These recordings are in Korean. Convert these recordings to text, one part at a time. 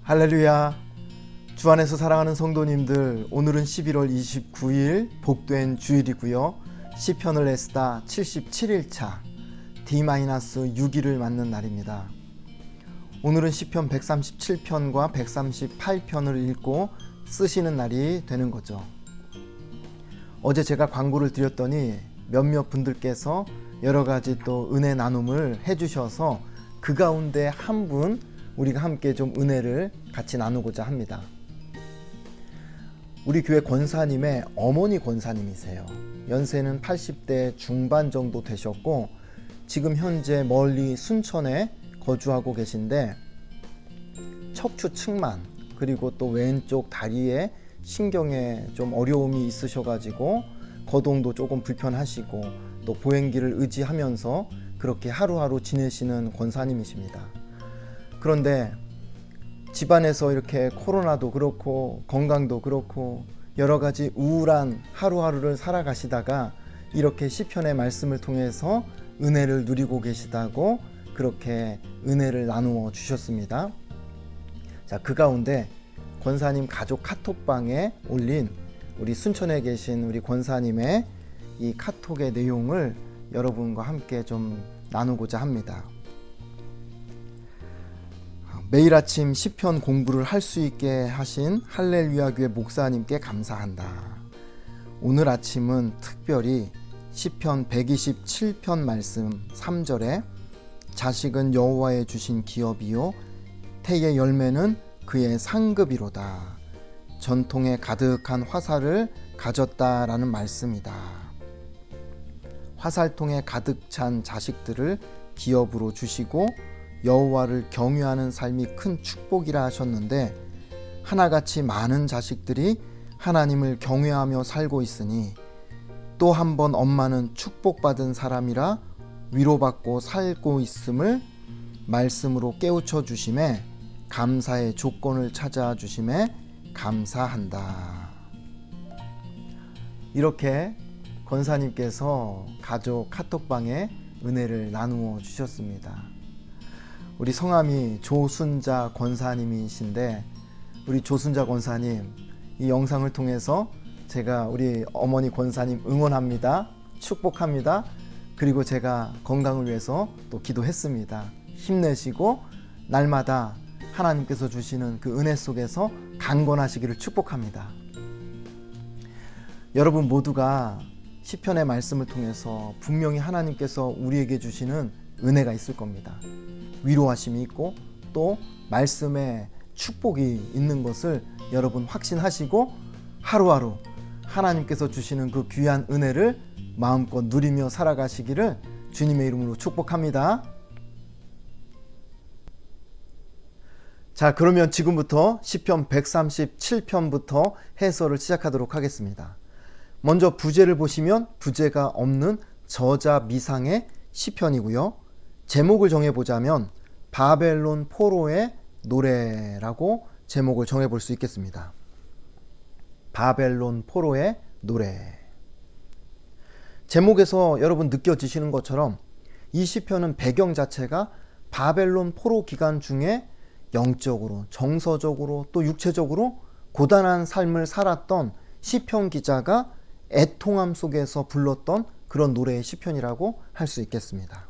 할렐루야. 주 안에서 사랑하는 성도님들, 오늘은 11월 29일 복된 주일이고요. 시편을 애쓰다 77일차 D-6일을 맞는 날입니다. 오늘은 시편 137편과 138편을 읽고 쓰시는 날이 되는 거죠. 어제 제가 광고를 드렸더니 몇몇 분들께서 여러 가지 또 은혜 나눔을 해주셔서 그 가운데 한 분 우리가 함께 좀 은혜를 같이 나누고자 합니다. 우리 교회 권사님의 어머니 권사님이세요. 연세는 80대 중반 정도 되셨고 지금 현재 멀리 순천에 거주하고 계신데 척추 측만 그리고 또 왼쪽 다리에 신경에 좀 어려움이 있으셔가지고 거동도 조금 불편하시고 또 보행기를 의지하면서 그렇게 하루하루 지내시는 권사님이십니다. 그런데 집안에서 이렇게 코로나도 그렇고 건강도 그렇고 여러 가지 우울한 하루하루를 살아가시다가 이렇게 시편의 말씀을 통해서 은혜를 누리고 계시다고 그렇게 은혜를 나누어 주셨습니다. 자, 그 가운데 권사님 가족 카톡방에 올린 우리 순천에 계신 우리 권사님의 이 카톡의 내용을 여러분과 함께 좀 나누고자 합니다. 매일 아침 시편 공부를 할 수 있게 하신 할렐루야 교회 목사님께 감사한다. 오늘 아침은 특별히 시편 127편 말씀 3절에 자식은 여호와의 주신 기업이요 태의 열매는 그의 상급이로다. 전통에 가득한 화살을 가졌다라는 말씀이다. 화살통에 가득 찬 자식들을 기업으로 주시고 여호와를 경외하는 삶이 큰 축복이라 하셨는데 하나같이 많은 자식들이 하나님을 경외하며 살고 있으니 또 한 번 엄마는 축복받은 사람이라 위로받고 살고 있음을 말씀으로 깨우쳐 주심에 감사의 조건을 찾아 주심에 감사한다. 이렇게 권사님께서 가족 카톡방에 은혜를 나누어 주셨습니다. 우리 성함이 조순자 권사님이신데 우리 조순자 권사님 이 영상을 통해서 제가 우리 어머니 권사님 응원합니다. 축복합니다. 그리고 제가 건강을 위해서 또 기도했습니다. 힘내시고 날마다 하나님께서 주시는 그 은혜 속에서 강건하시기를 축복합니다. 여러분 모두가 시편의 말씀을 통해서 분명히 하나님께서 우리에게 주시는 은혜가 있을 겁니다. 위로하심이 있고 또 말씀에 축복이 있는 것을 여러분 확신하시고 하루하루 하나님께서 주시는 그 귀한 은혜를 마음껏 누리며 살아가시기를 주님의 이름으로 축복합니다. 자, 그러면 지금부터 시편 137편부터 해설을 시작하도록 하겠습니다. 먼저 부제를 보시면 부제가 없는 저자 미상의 시편이고요. 제목을 정해보자면 바벨론 포로의 노래라고 제목을 정해볼 수 있겠습니다. 바벨론 포로의 노래. 제목에서 여러분 느껴지시는 것처럼 이 시편은 배경 자체가 바벨론 포로 기간 중에 영적으로, 정서적으로 또 육체적으로 고단한 삶을 살았던 시편 기자가 애통함 속에서 불렀던 그런 노래의 시편이라고 할 수 있겠습니다.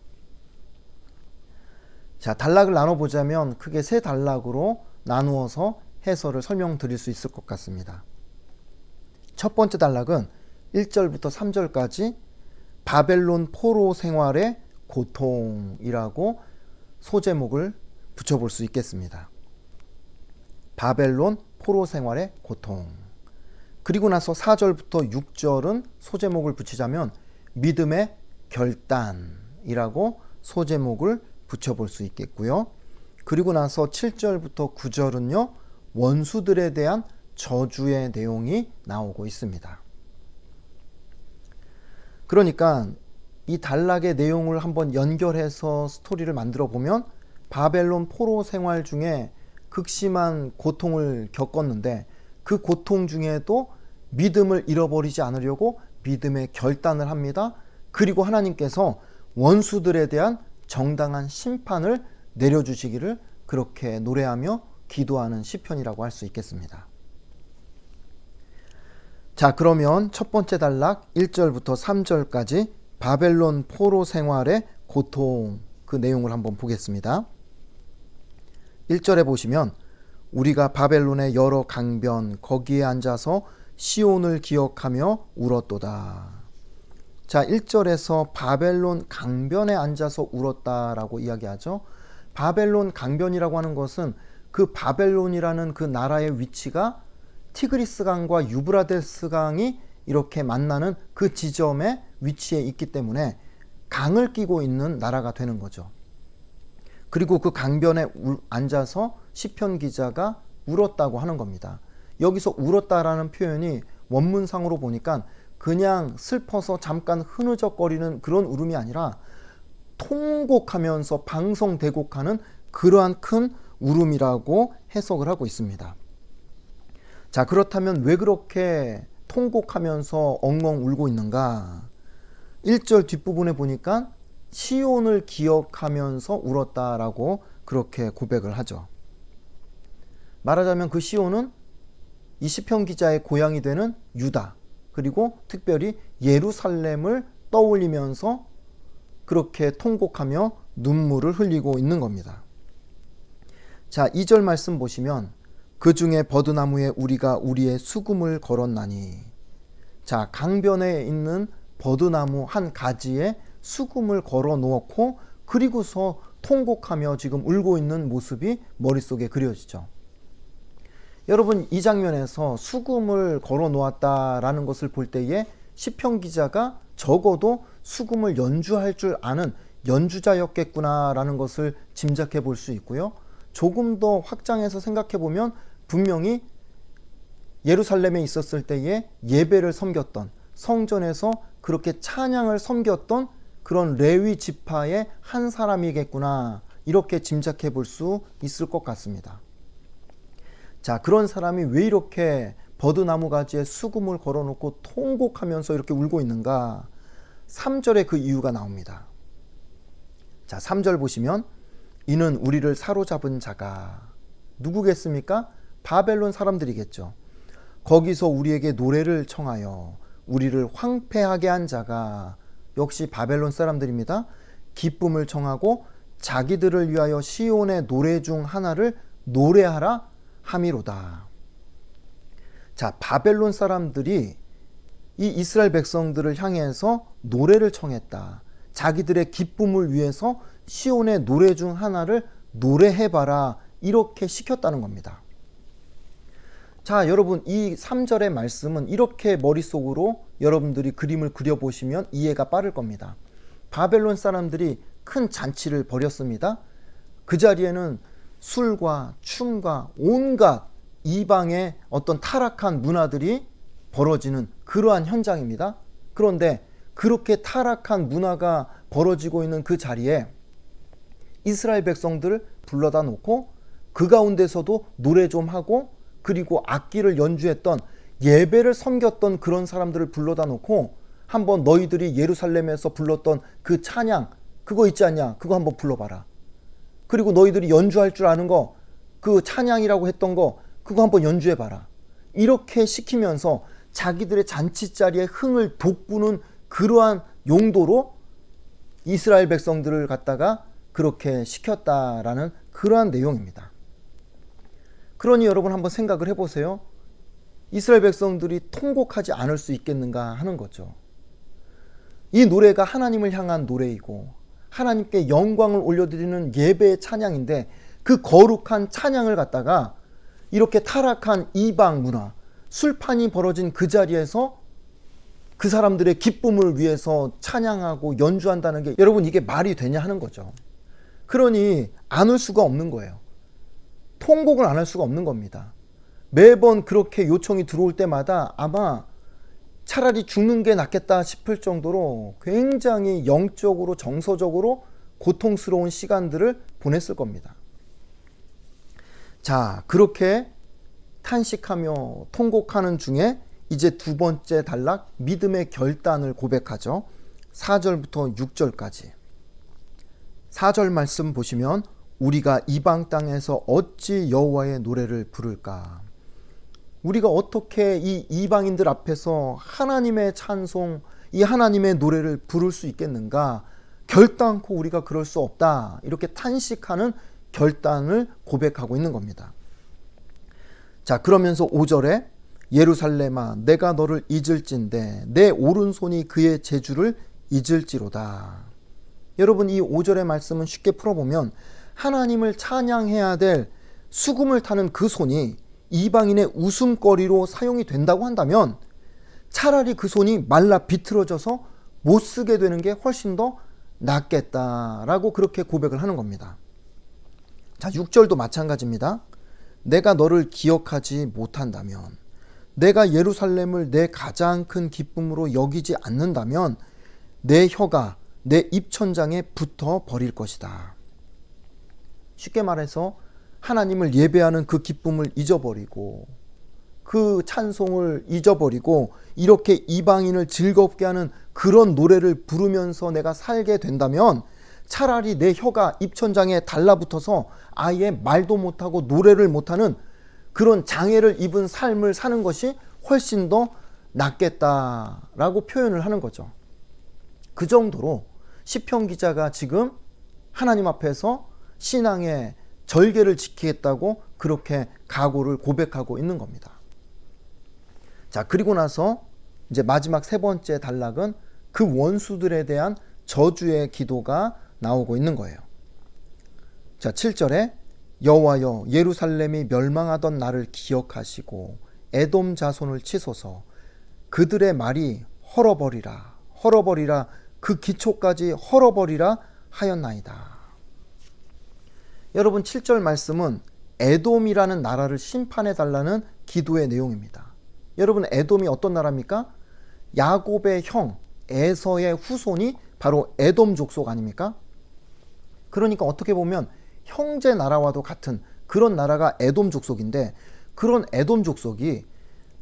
자, 단락을 나눠보자면 크게 세 단락으로 나누어서 해설을 설명드릴 수 있을 것 같습니다. 첫 번째 단락은 1절부터 3절까지 바벨론 포로 생활의 고통이라고 소제목을 붙여볼 수 있겠습니다. 바벨론 포로 생활의 고통. 그리고 나서 4절부터 6절은 소제목을 붙이자면 믿음의 결단이라고 소제목을 붙여볼 수 있겠고요. 그리고 나서 7절부터 9절은요, 원수들에 대한 저주의 내용이 나오고 있습니다. 그러니까 이 단락의 내용을 한번 연결해서 스토리를 만들어 보면 바벨론 포로 생활 중에 극심한 고통을 겪었는데 그 고통 중에도 믿음을 잃어버리지 않으려고 믿음의 결단을 합니다. 그리고 하나님께서 원수들에 대한 정당한 심판을 내려주시기를 그렇게 노래하며 기도하는 시편이라고 할 수 있겠습니다. 자, 그러면 첫 번째 단락 1절부터 3절까지 바벨론 포로 생활의 고통, 그 내용을 한번 보겠습니다. 1절에 보시면 우리가 바벨론의 여러 강변 거기에 앉아서 시온을 기억하며 울었도다. 자, 1절에서 바벨론 강변에 앉아서 울었다라고 이야기하죠. 바벨론 강변이라고 하는 것은 그 바벨론이라는 그 나라의 위치가 티그리스 강과 유브라데스 강이 이렇게 만나는 그 지점에 위치해 있기 때문에 강을 끼고 있는 나라가 되는 거죠. 그리고 그 강변에 앉아서 시편 기자가 울었다고 하는 겁니다. 여기서 울었다라는 표현이 원문상으로 보니까 그냥 슬퍼서 잠깐 흐느적거리는 그런 울음이 아니라 통곡하면서 방성대곡하는 그러한 큰 울음이라고 해석을 하고 있습니다. 자, 그렇다면 왜 그렇게 통곡하면서 엉엉 울고 있는가? 1절 뒷부분에 보니까 시온을 기억하면서 울었다라고 그렇게 고백을 하죠. 말하자면 그 시온은 이 시편 기자의 고향이 되는 유다, 그리고 특별히 예루살렘을 떠올리면서 그렇게 통곡하며 눈물을 흘리고 있는 겁니다. 자, 2절 말씀 보시면 그 중에 버드나무에 우리가 우리의 수금을 걸었나니. 자, 강변에 있는 버드나무 한 가지에 수금을 걸어 놓고 그리고서 통곡하며 지금 울고 있는 모습이 머릿속에 그려지죠. 여러분, 이 장면에서 수금을 걸어 놓았다라는 것을 볼 때에 시편 기자가 적어도 수금을 연주할 줄 아는 연주자였겠구나라는 것을 짐작해 볼 수 있고요. 조금 더 확장해서 생각해 보면 분명히 예루살렘에 있었을 때에 예배를 섬겼던, 성전에서 그렇게 찬양을 섬겼던 그런 레위 지파의 한 사람이겠구나, 이렇게 짐작해 볼 수 있을 것 같습니다. 자, 그런 사람이 왜 이렇게 버드나무 가지에 수금을 걸어놓고 통곡하면서 이렇게 울고 있는가? 3절에 그 이유가 나옵니다. 자, 3절 보시면 이는 우리를 사로잡은 자가 누구겠습니까? 바벨론 사람들이겠죠. 거기서 우리에게 노래를 청하여 우리를 황폐하게 한 자가 역시 바벨론 사람들입니다. 기쁨을 청하고 자기들을 위하여 시온의 노래 중 하나를 노래하라 함이로다. 자, 바벨론 사람들이 이 이스라엘 백성들을 향해서 노래를 청했다. 자기들의 기쁨을 위해서 시온의 노래 중 하나를 노래해봐라, 이렇게 시켰다는 겁니다. 자, 여러분, 이 3절의 말씀은 이렇게 머릿속으로 여러분들이 그림을 그려보시면 이해가 빠를 겁니다. 바벨론 사람들이 큰 잔치를 벌였습니다. 그 자리에는 술과 춤과 온갖 이방의 어떤 타락한 문화들이 벌어지는 그러한 현장입니다. 그런데 그렇게 타락한 문화가 벌어지고 있는 그 자리에 이스라엘 백성들을 불러다 놓고 그 가운데서도 노래 좀 하고 그리고 악기를 연주했던, 예배를 섬겼던 그런 사람들을 불러다 놓고 한번 너희들이 예루살렘에서 불렀던 그 찬양, 그거 있지 않냐? 그거 한번 불러봐라. 그리고 너희들이 연주할 줄 아는 거, 그 찬양이라고 했던 거, 그거 한번 연주해봐라. 이렇게 시키면서 자기들의 잔치자리에 흥을 돋구는 그러한 용도로 이스라엘 백성들을 갖다가 그렇게 시켰다라는 그러한 내용입니다. 그러니 여러분 한번 생각을 해보세요. 이스라엘 백성들이 통곡하지 않을 수 있겠는가 하는 거죠. 이 노래가 하나님을 향한 노래이고 하나님께 영광을 올려드리는 예배의 찬양인데, 그 거룩한 찬양을 갖다가 이렇게 타락한 이방 문화, 술판이 벌어진 그 자리에서 그 사람들의 기쁨을 위해서 찬양하고 연주한다는 게, 여러분 이게 말이 되냐 하는 거죠. 그러니 안 울 수가 없는 거예요. 통곡을 안 할 수가 없는 겁니다. 매번 그렇게 요청이 들어올 때마다 아마 차라리 죽는 게 낫겠다 싶을 정도로 굉장히 영적으로 정서적으로 고통스러운 시간들을 보냈을 겁니다. 자, 그렇게 탄식하며 통곡하는 중에 이제 두 번째 단락, 믿음의 결단을 고백하죠. 4절부터 6절까지. 4절 말씀 보시면 우리가 이방 땅에서 어찌 여호와의 노래를 부를까? 우리가 어떻게 이 이방인들 앞에서 하나님의 찬송, 이 하나님의 노래를 부를 수 있겠는가? 결단코 우리가 그럴 수 없다. 이렇게 탄식하는 결단을 고백하고 있는 겁니다. 자, 그러면서 5절에 예루살렘아 내가 너를 잊을진대 내 오른손이 그의 재주를 잊을지로다. 여러분, 이 5절의 말씀은 쉽게 풀어보면 하나님을 찬양해야 될 수금을 타는 그 손이 이방인의 웃음거리로 사용이 된다고 한다면 차라리 그 손이 말라 비틀어져서 못 쓰게 되는 게 훨씬 더 낫겠다라고 그렇게 고백을 하는 겁니다. 자, 6절도 마찬가지입니다. 내가 너를 기억하지 못한다면, 내가 예루살렘을 내 가장 큰 기쁨으로 여기지 않는다면 내 혀가 내 입천장에 붙어 버릴 것이다. 쉽게 말해서 하나님을 예배하는 그 기쁨을 잊어버리고 그 찬송을 잊어버리고 이렇게 이방인을 즐겁게 하는 그런 노래를 부르면서 내가 살게 된다면 차라리 내 혀가 입천장에 달라붙어서 아예 말도 못하고 노래를 못하는 그런 장애를 입은 삶을 사는 것이 훨씬 더 낫겠다라고 표현을 하는 거죠. 그 정도로 시편 기자가 지금 하나님 앞에서 신앙의 절개를 지키겠다고 그렇게 각오를 고백하고 있는 겁니다. 자, 그리고 나서 이제 마지막 세 번째 단락은 그 원수들에 대한 저주의 기도가 나오고 있는 거예요. 자, 7절에 여호와여 예루살렘이 멸망하던 날을 기억하시고 에돔 자손을 치소서 그들의 말이 헐어버리라 그 기초까지 헐어버리라 하였나이다. 여러분, 7절 말씀은 에돔이라는 나라를 심판해 달라는 기도의 내용입니다. 여러분, 에돔이 어떤 나라입니까? 야곱의 형 에서의 후손이 바로 에돔 족속 아닙니까? 그러니까 어떻게 보면 형제 나라와도 같은 그런 나라가 에돔 족속인데, 그런 에돔 족속이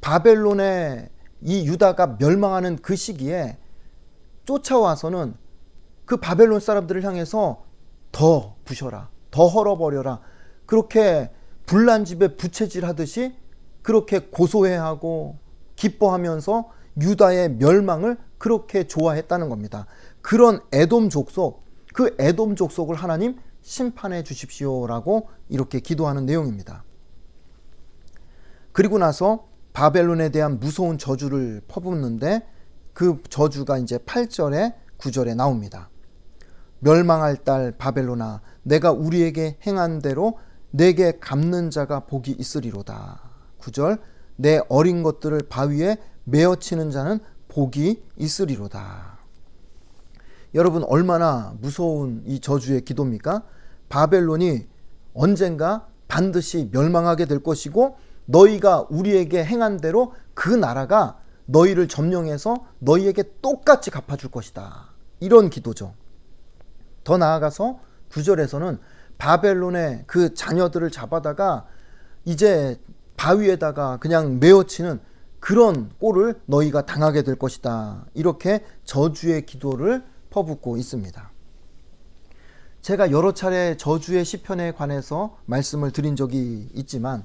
바벨론의 이 유다가 멸망하는 그 시기에 쫓아와서는 그 바벨론 사람들을 향해서 더 부셔라, 더 헐어버려라, 그렇게 불난집에 부채질 하듯이 그렇게 고소해하고 기뻐하면서 유다의 멸망을 그렇게 좋아했다는 겁니다. 그런 에돔 족속, 그 에돔 족속을 하나님 심판해 주십시오라고 이렇게 기도하는 내용입니다. 그리고 나서 바벨론에 대한 무서운 저주를 퍼붓는데 그 저주가 이제 8절에 9절에 나옵니다. 멸망할 딸 바벨론아 내가 우리에게 행한 대로 내게 갚는 자가 복이 있으리로다. 9절 내 어린 것들을 바위에 메어치는 자는 복이 있으리로다. 여러분, 얼마나 무서운 이 저주의 기도입니까? 바벨론이 언젠가 반드시 멸망하게 될 것이고 너희가 우리에게 행한 대로 그 나라가 너희를 점령해서 너희에게 똑같이 갚아줄 것이다. 이런 기도죠. 더 나아가서 9절에서는 바벨론의 그 자녀들을 잡아다가 이제 바위에다가 그냥 메어치는 그런 꼴을 너희가 당하게 될 것이다. 이렇게 저주의 기도를 퍼붓고 있습니다. 제가 여러 차례 저주의 시편에 관해서 말씀을 드린 적이 있지만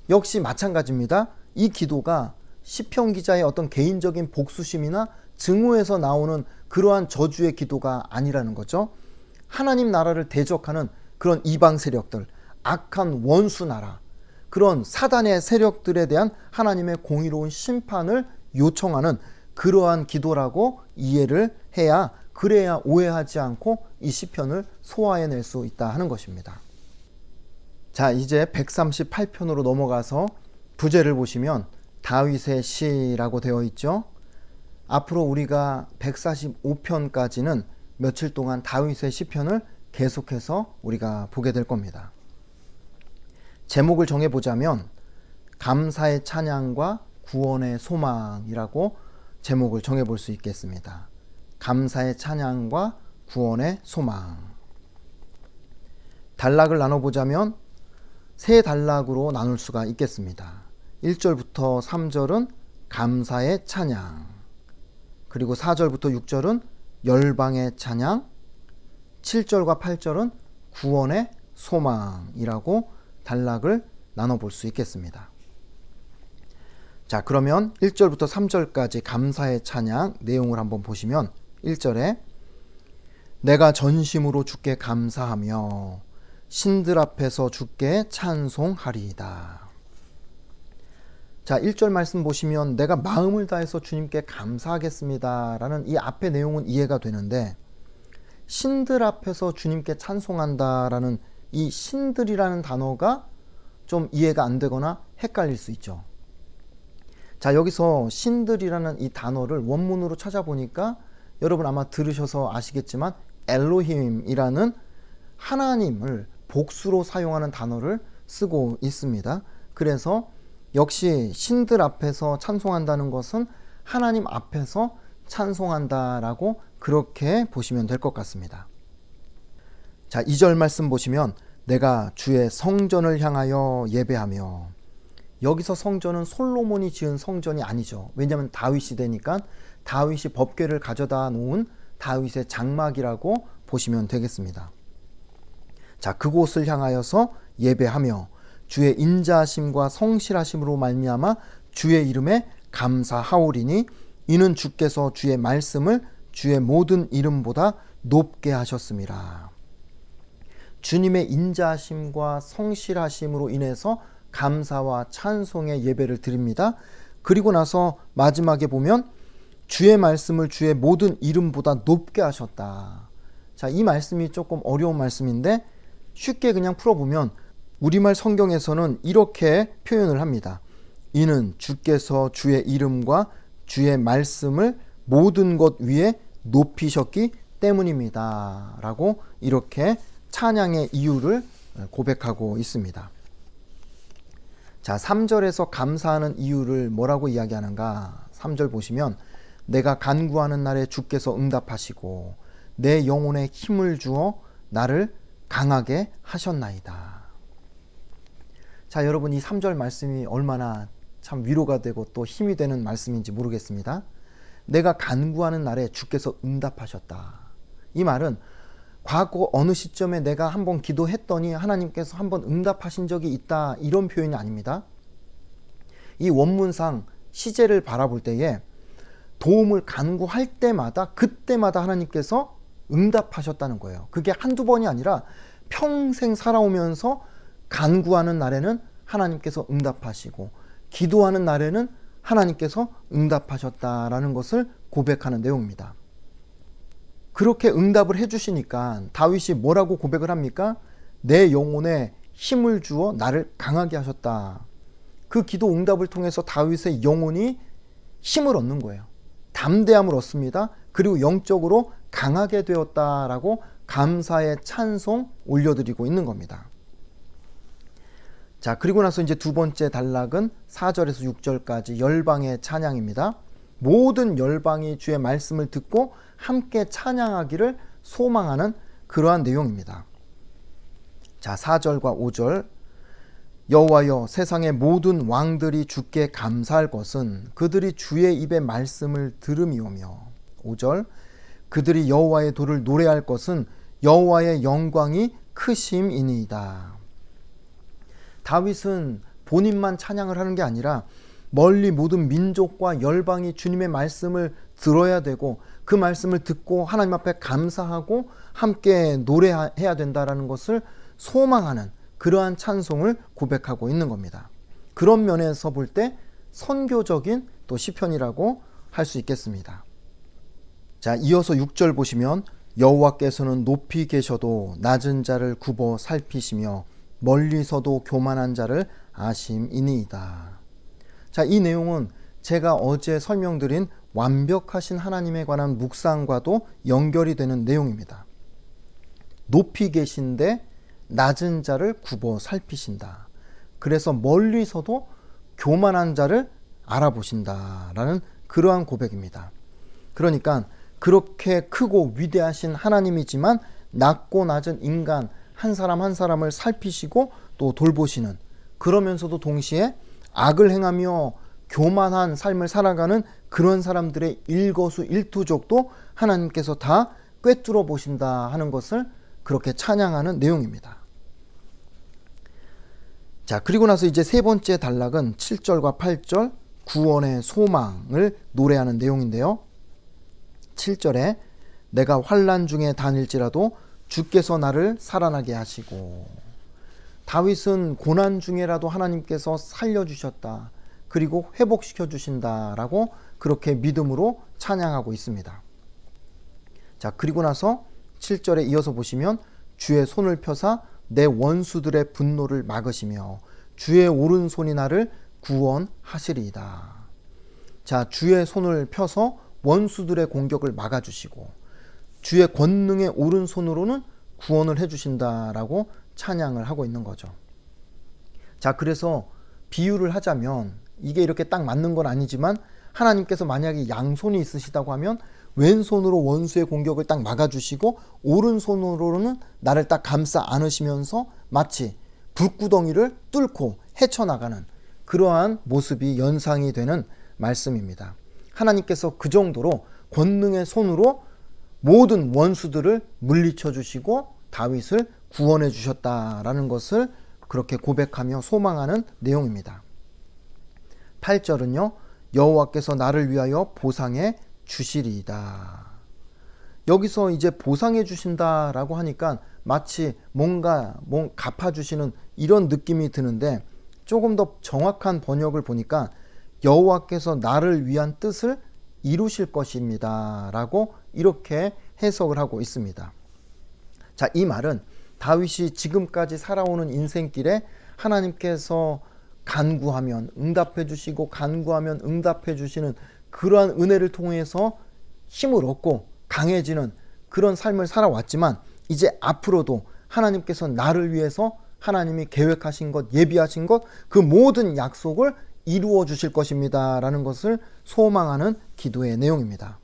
역시 마찬가지입니다. 이 기도가 시편 기자의 어떤 개인적인 복수심이나 증오에서 나오는 그러한 저주의 기도가 아니라는 거죠. 하나님 나라를 대적하는 그런 이방 세력들, 악한 원수 나라, 그런 사단의 세력들에 대한 하나님의 공의로운 심판을 요청하는 그러한 기도라고 이해를 해야, 그래야 오해하지 않고 이 시편을 소화해낼 수 있다 하는 것입니다. 자, 이제 138편으로 넘어가서 부제를 보시면 다윗의 시라고 되어 있죠. 앞으로 우리가 145편까지는 며칠 동안 다윗의 시편을 계속해서 우리가 보게 될 겁니다. 제목을 정해보자면 감사의 찬양과 구원의 소망이라고 제목을 정해볼 수 있겠습니다. 감사의 찬양과 구원의 소망. 단락을 나눠보자면 세 단락으로 나눌 수가 있겠습니다. 1절부터 3절은 감사의 찬양, 그리고 4절부터 6절은 열방의 찬양, 7절과 8절은 구원의 소망이라고 단락을 나눠볼 수 있겠습니다. 자, 그러면 1절부터 3절까지 감사의 찬양 내용을 한번 보시면 1절에 내가 전심으로 주께 감사하며 신들 앞에서 주께 찬송하리이다. 자, 1절 말씀 보시면 내가 마음을 다해서 주님께 감사하겠습니다 라는 이 앞의 내용은 이해가 되는데, 신들 앞에서 주님께 찬송한다 라는 이 신들이라는 단어가 좀 이해가 안 되거나 헷갈릴 수 있죠. 자, 여기서 신들이라는 이 단어를 원문으로 찾아보니까 여러분 아마 들으셔서 아시겠지만 엘로힘이라는 하나님을 복수로 사용하는 단어를 쓰고 있습니다. 그래서 역시 신들 앞에서 찬송한다는 것은 하나님 앞에서 찬송한다라고 그렇게 보시면 될 것 같습니다. 자, 2절 말씀 보시면 내가 주의 성전을 향하여 예배하며, 여기서 성전은 솔로몬이 지은 성전이 아니죠. 왜냐하면 다윗 시대니까 다윗이 법궤를 가져다 놓은 다윗의 장막이라고 보시면 되겠습니다. 자, 그곳을 향하여서 예배하며 주의 인자하심과 성실하심으로 말미암아 주의 이름에 감사하오리니 이는 주께서 주의 말씀을 주의 모든 이름보다 높게 하셨음이라. 주님의 인자하심과 성실하심으로 인해서 감사와 찬송의 예배를 드립니다. 그리고 나서 마지막에 보면 주의 말씀을 주의 모든 이름보다 높게 하셨다. 자, 이 말씀이 조금 어려운 말씀인데 쉽게 그냥 풀어보면 우리말 성경에서는 이렇게 표현을 합니다. 이는 주께서 주의 이름과 주의 말씀을 모든 것 위에 높이셨기 때문입니다 라고 이렇게 찬양의 이유를 고백하고 있습니다. 자, 3절에서 감사하는 이유를 뭐라고 이야기하는가? 3절 보시면 내가 간구하는 날에 주께서 응답하시고 내 영혼에 힘을 주어 나를 강하게 하셨나이다. 자, 여러분 이 3절 말씀이 얼마나 참 위로가 되고 또 힘이 되는 말씀인지 모르겠습니다. 내가 간구하는 날에 주께서 응답하셨다. 이 말은 과거 어느 시점에 내가 한번 기도했더니 하나님께서 한번 응답하신 적이 있다, 이런 표현이 아닙니다. 이 원문상 시제를 바라볼 때에 도움을 간구할 때마다 그때마다 하나님께서 응답하셨다는 거예요. 그게 한두 번이 아니라 평생 살아오면서 간구하는 날에는 하나님께서 응답하시고 기도하는 날에는 하나님께서 응답하셨다라는 것을 고백하는 내용입니다. 그렇게 응답을 해주시니까 다윗이 뭐라고 고백을 합니까? 내 영혼에 힘을 주어 나를 강하게 하셨다. 그 기도 응답을 통해서 다윗의 영혼이 힘을 얻는 거예요. 담대함을 얻습니다. 그리고 영적으로 강하게 되었다라고 감사의 찬송 올려드리고 있는 겁니다. 자, 그리고 나서 이제 두 번째 단락은 4절에서 6절까지 열방의 찬양입니다. 모든 열방이 주의 말씀을 듣고 함께 찬양하기를 소망하는 그러한 내용입니다. 자, 4절과 5절 여호와여 세상의 모든 왕들이 주께 감사할 것은 그들이 주의 입의 말씀을 들음이오며, 5절 그들이 여호와의 도를 노래할 것은 여호와의 영광이 크심이니이다. 다윗은 본인만 찬양을 하는 게 아니라 멀리 모든 민족과 열방이 주님의 말씀을 들어야 되고 그 말씀을 듣고 하나님 앞에 감사하고 함께 노래해야 된다라는 것을 소망하는 그러한 찬송을 고백하고 있는 겁니다. 그런 면에서 볼 때 선교적인 또 시편이라고 할 수 있겠습니다. 자, 이어서 6절 보시면 여호와께서는 높이 계셔도 낮은 자를 굽어 살피시며 멀리서도 교만한 자를 아심이니이다. 자, 이 내용은 제가 어제 설명드린 완벽하신 하나님에 관한 묵상과도 연결이 되는 내용입니다. 높이 계신데 낮은 자를 굽어 살피신다. 그래서 멀리서도 교만한 자를 알아보신다라는 그러한 고백입니다. 그러니까 그렇게 크고 위대하신 하나님이지만 낮고 낮은 인간 한 사람 한 사람을 살피시고 또 돌보시는, 그러면서도 동시에 악을 행하며 교만한 삶을 살아가는 그런 사람들의 일거수일투족도 하나님께서 다 꿰뚫어 보신다 하는 것을 그렇게 찬양하는 내용입니다. 자, 그리고 나서 이제 세 번째 단락은 7절과 8절 구원의 소망을 노래하는 내용인데요. 7절에 내가 환난 중에 다닐지라도 주께서 나를 살아나게 하시고, 다윗은 고난 중에라도 하나님께서 살려주셨다, 그리고 회복시켜 주신다라고 그렇게 믿음으로 찬양하고 있습니다. 자, 그리고 나서 7절에 이어서 보시면 주의 손을 펴사 내 원수들의 분노를 막으시며 주의 오른손이 나를 구원하시리이다. 자, 주의 손을 펴서 원수들의 공격을 막아주시고 주의 권능의 오른손으로는 구원을 해주신다라고 찬양을 하고 있는 거죠. 자, 그래서 비유를 하자면 이게 이렇게 딱 맞는 건 아니지만 하나님께서 만약에 양손이 있으시다고 하면 왼손으로 원수의 공격을 딱 막아주시고 오른손으로는 나를 딱 감싸 안으시면서 마치 불구덩이를 뚫고 헤쳐나가는 그러한 모습이 연상이 되는 말씀입니다. 하나님께서 그 정도로 권능의 손으로 모든 원수들을 물리쳐 주시고 다윗을 구원해 주셨다라는 것을 그렇게 고백하며 소망하는 내용입니다. 8절은요. 여호와께서 나를 위하여 보상해 주시리이다. 여기서 이제 보상해 주신다라고 하니까 마치 뭔가 갚아주시는 이런 느낌이 드는데, 조금 더 정확한 번역을 보니까 여호와께서 나를 위한 뜻을 이루실 것입니다 라고 이렇게 해석을 하고 있습니다. 자, 이 말은 다윗이 지금까지 살아오는 인생길에 하나님께서 간구하면 응답해 주시고 간구하면 응답해 주시는 그러한 은혜를 통해서 힘을 얻고 강해지는 그런 삶을 살아왔지만, 이제 앞으로도 하나님께서 나를 위해서 하나님이 계획하신 것, 예비하신 것, 그 모든 약속을 이루어 주실 것입니다 라는 것을 소망하는 기도의 내용입니다.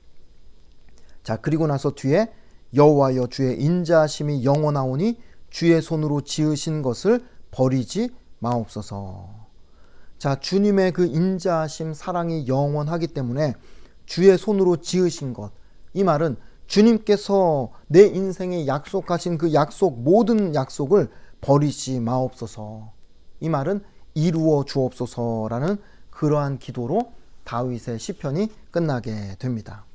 자, 그리고 나서 뒤에 여호와여 주의 인자하심이 영원하오니 주의 손으로 지으신 것을 버리지 마옵소서. 자, 주님의 그 인자하심, 사랑이 영원하기 때문에 주의 손으로 지으신 것, 이 말은 주님께서 내 인생에 약속하신 그 약속, 모든 약속을 버리지 마옵소서, 이 말은 이루어 주옵소서라는 그러한 기도로 다윗의 시편이 끝나게 됩니다.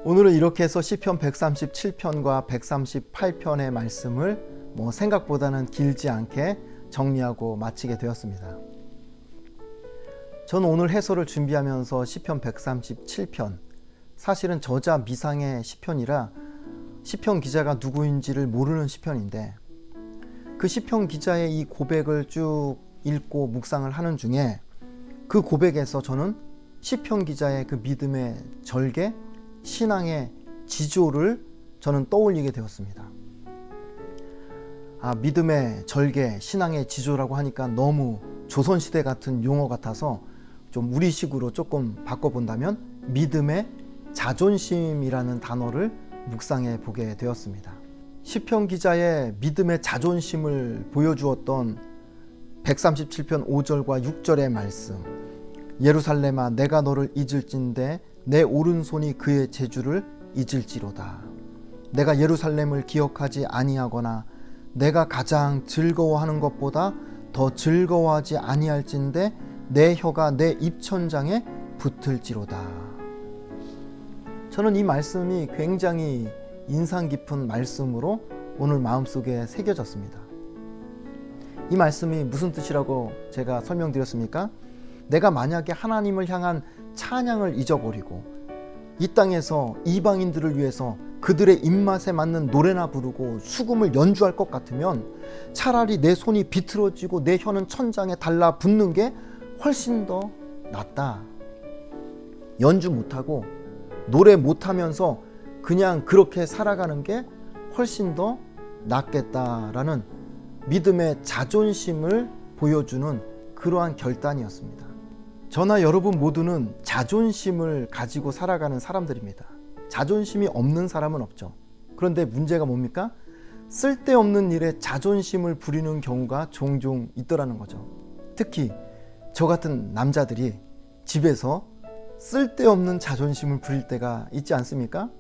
오늘은 이렇게 해서 시편 137편과 138편의 말씀을 생각보다는 길지 않게 정리하고 마치게 되었습니다. 저는 오늘 해설을 준비하면서 시편 137편, 사실은 저자 미상의 시편이라 시편 기자가 누구인지를 모르는 시편인데, 그 시편 기자의 이 고백을 쭉 읽고 묵상을 하는 중에 그 고백에서 저는 시편 기자의 그 믿음의 절개, 신앙의 지조를 저는 떠올리게 되었습니다. 믿음의 절개, 신앙의 지조라고 하니까 너무 조선시대 같은 용어 같아서 좀 우리식으로 조금 바꿔본다면 믿음의 자존심이라는 단어를 묵상해 보게 되었습니다. 시편 기자의 믿음의 자존심을 보여주었던 137편 5절과 6절의 말씀, 예루살렘아 내가 너를 잊을진대 내 오른손이 그의 재주를 잊을지로다. 내가 예루살렘을 기억하지 아니하거나 내가 가장 즐거워하는 것보다 더 즐거워하지 아니할진대 내 혀가 내 입천장에 붙을지로다. 저는 이 말씀이 굉장히 인상 깊은 말씀으로 오늘 마음속에 새겨졌습니다. 이 말씀이 무슨 뜻이라고 제가 설명드렸습니까? 내가 만약에 하나님을 향한 찬양을 잊어버리고 이 땅에서 이방인들을 위해서 그들의 입맛에 맞는 노래나 부르고 수금을 연주할 것 같으면 차라리 내 손이 비틀어지고 내 혀는 천장에 달라붙는 게 훨씬 더 낫다. 연주 못하고 노래 못하면서 그냥 그렇게 살아가는 게 훨씬 더 낫겠다라는 믿음의 자존심을 보여주는 그러한 결단이었습니다. 저나 여러분 모두는 자존심을 가지고 살아가는 사람들입니다. 자존심이 없는 사람은 없죠. 그런데 문제가 뭡니까? 쓸데없는 일에 자존심을 부리는 경우가 종종 있더라는 거죠. 특히 저 같은 남자들이 집에서 쓸데없는 자존심을 부릴 때가 있지 않습니까?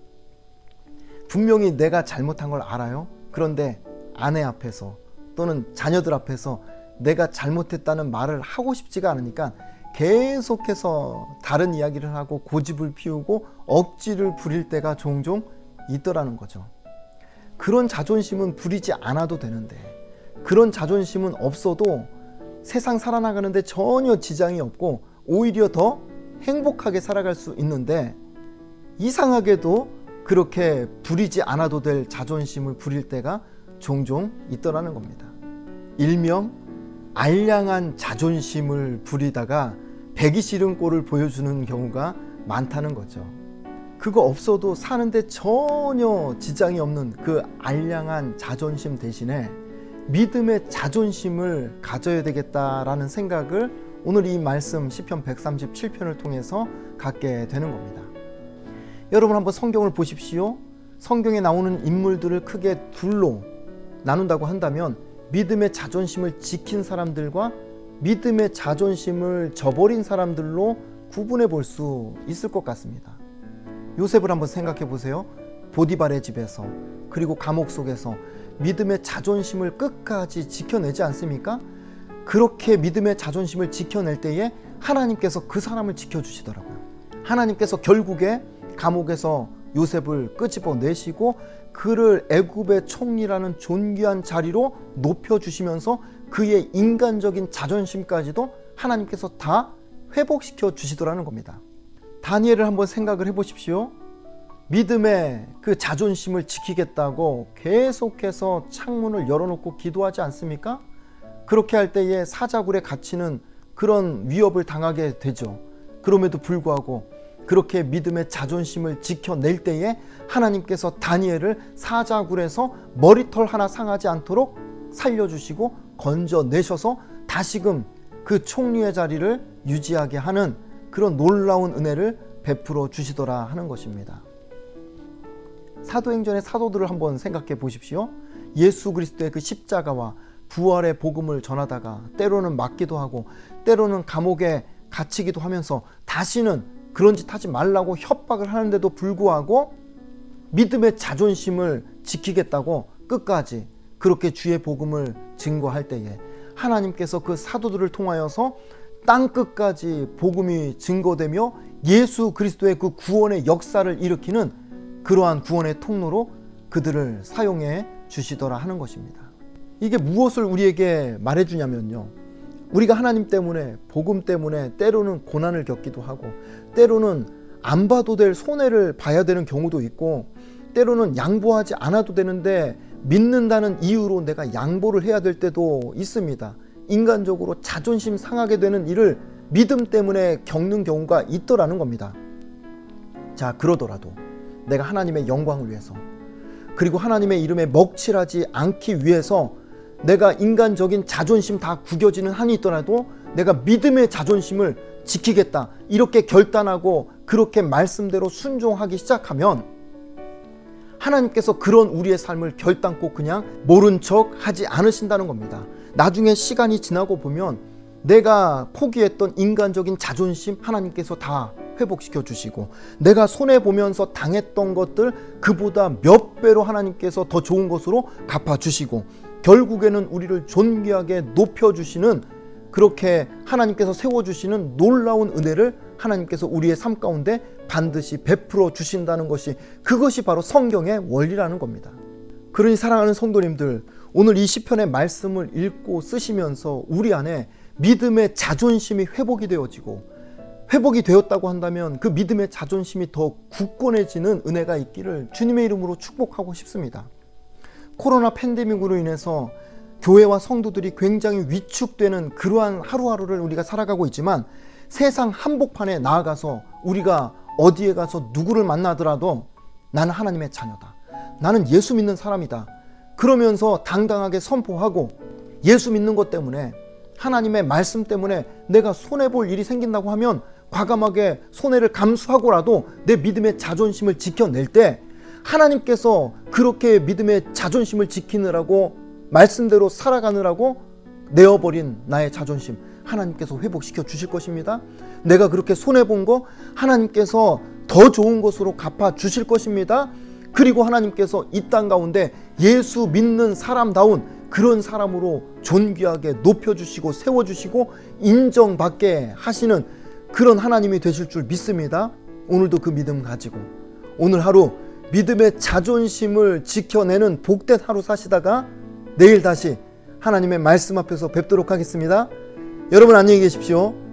분명히 내가 잘못한 걸 알아요. 그런데 아내 앞에서 또는 자녀들 앞에서 내가 잘못했다는 말을 하고 싶지가 않으니까 계속해서 다른 이야기를 하고 고집을 피우고 억지를 부릴 때가 종종 있더라는 거죠. 그런 자존심은 부리지 않아도 되는데, 그런 자존심은 없어도 세상 살아나가는데 전혀 지장이 없고 오히려 더 행복하게 살아갈 수 있는데, 이상하게도 그렇게 부리지 않아도 될 자존심을 부릴 때가 종종 있더라는 겁니다. 일명 알량한 자존심을 부리다가 배기 싫은 꼴을 보여주는 경우가 많다는 거죠. 그거 없어도 사는데 전혀 지장이 없는 그 알량한 자존심 대신에 믿음의 자존심을 가져야 되겠다라는 생각을 오늘 이 말씀 시편 137편을 통해서 갖게 되는 겁니다. 여러분 한번 성경을 보십시오. 성경에 나오는 인물들을 크게 둘로 나눈다고 한다면 믿음의 자존심을 지킨 사람들과 믿음의 자존심을 저버린 사람들로 구분해 볼 수 있을 것 같습니다. 요셉을 한번 생각해 보세요. 보디발의 집에서 그리고 감옥 속에서 믿음의 자존심을 끝까지 지켜내지 않습니까? 그렇게 믿음의 자존심을 지켜낼 때에 하나님께서 그 사람을 지켜주시더라고요. 하나님께서 결국에 감옥에서 요셉을 끄집어내시고 그를 애굽의 총리라는 존귀한 자리로 높여주시면서 그의 인간적인 자존심까지도 하나님께서 다 회복시켜 주시더라는 겁니다. 다니엘을 한번 생각을 해보십시오. 믿음의 그 자존심을 지키겠다고 계속해서 창문을 열어놓고 기도하지 않습니까? 그렇게 할 때에 사자굴에 갇히는 그런 위협을 당하게 되죠. 그럼에도 불구하고 그렇게 믿음의 자존심을 지켜낼 때에 하나님께서 다니엘을 사자굴에서 머리털 하나 상하지 않도록 살려주시고 건져내셔서 다시금 그 총리의 자리를 유지하게 하는 그런 놀라운 은혜를 베풀어 주시더라 하는 것입니다. 사도행전의 사도들을 한번 생각해 보십시오. 예수 그리스도의 그 십자가와 부활의 복음을 전하다가 때로는 맞기도 하고 때로는 감옥에 갇히기도 하면서 다시는 그런 짓 하지 말라고 협박을 하는데도 불구하고 믿음의 자존심을 지키겠다고 끝까지 그렇게 주의 복음을 증거할 때에 하나님께서 그 사도들을 통하여서 땅 끝까지 복음이 증거되며 예수 그리스도의 그 구원의 역사를 일으키는 그러한 구원의 통로로 그들을 사용해 주시더라 하는 것입니다. 이게 무엇을 우리에게 말해주냐면요, 우리가 하나님 때문에 복음 때문에 때로는 고난을 겪기도 하고 때로는 안 봐도 될 손해를 봐야 되는 경우도 있고 때로는 양보하지 않아도 되는데 믿는다는 이유로 내가 양보를 해야 될 때도 있습니다. 인간적으로 자존심 상하게 되는 일을 믿음 때문에 겪는 경우가 있더라는 겁니다. 자, 그러더라도 내가 하나님의 영광을 위해서 그리고 하나님의 이름에 먹칠하지 않기 위해서 내가 인간적인 자존심 다 구겨지는 한이 있더라도 내가 믿음의 자존심을 지키겠다 이렇게 결단하고 그렇게 말씀대로 순종하기 시작하면 하나님께서 그런 우리의 삶을 결단코 그냥 모른 척 하지 않으신다는 겁니다. 나중에 시간이 지나고 보면 내가 포기했던 인간적인 자존심 하나님께서 다 회복시켜 주시고 내가 손해보면서 당했던 것들 그보다 몇 배로 하나님께서 더 좋은 것으로 갚아주시고 결국에는 우리를 존귀하게 높여주시는 그렇게 하나님께서 세워주시는 놀라운 은혜를 하나님께서 우리의 삶 가운데 반드시 베풀어 주신다는 것이 그것이 바로 성경의 원리라는 겁니다. 그러니 사랑하는 성도님들, 오늘 이 시편의 말씀을 읽고 쓰시면서 우리 안에 믿음의 자존심이 회복이 되어지고 회복이 되었다고 한다면 그 믿음의 자존심이 더 굳건해지는 은혜가 있기를 주님의 이름으로 축복하고 싶습니다. 코로나 팬데믹으로 인해서 교회와 성도들이 굉장히 위축되는 그러한 하루하루를 우리가 살아가고 있지만 세상 한복판에 나아가서 우리가 어디에 가서 누구를 만나더라도 나는 하나님의 자녀다, 나는 예수 믿는 사람이다 그러면서 당당하게 선포하고 예수 믿는 것 때문에 하나님의 말씀 때문에 내가 손해볼 일이 생긴다고 하면 과감하게 손해를 감수하고라도 내 믿음의 자존심을 지켜낼 때 하나님께서 그렇게 믿음의 자존심을 지키느라고 말씀대로 살아가느라고 내어버린 나의 자존심 하나님께서 회복시켜 주실 것입니다. 내가 그렇게 손해본 거 하나님께서 더 좋은 것으로 갚아 주실 것입니다. 그리고 하나님께서 이 땅 가운데 예수 믿는 사람다운 그런 사람으로 존귀하게 높여주시고 세워주시고 인정받게 하시는 그런 하나님이 되실 줄 믿습니다. 오늘도 그 믿음 가지고 오늘 하루 믿음의 자존심을 지켜내는 복된 하루 사시다가 내일 다시 하나님의 말씀 앞에서 뵙도록 하겠습니다. 여러분 안녕히 계십시오.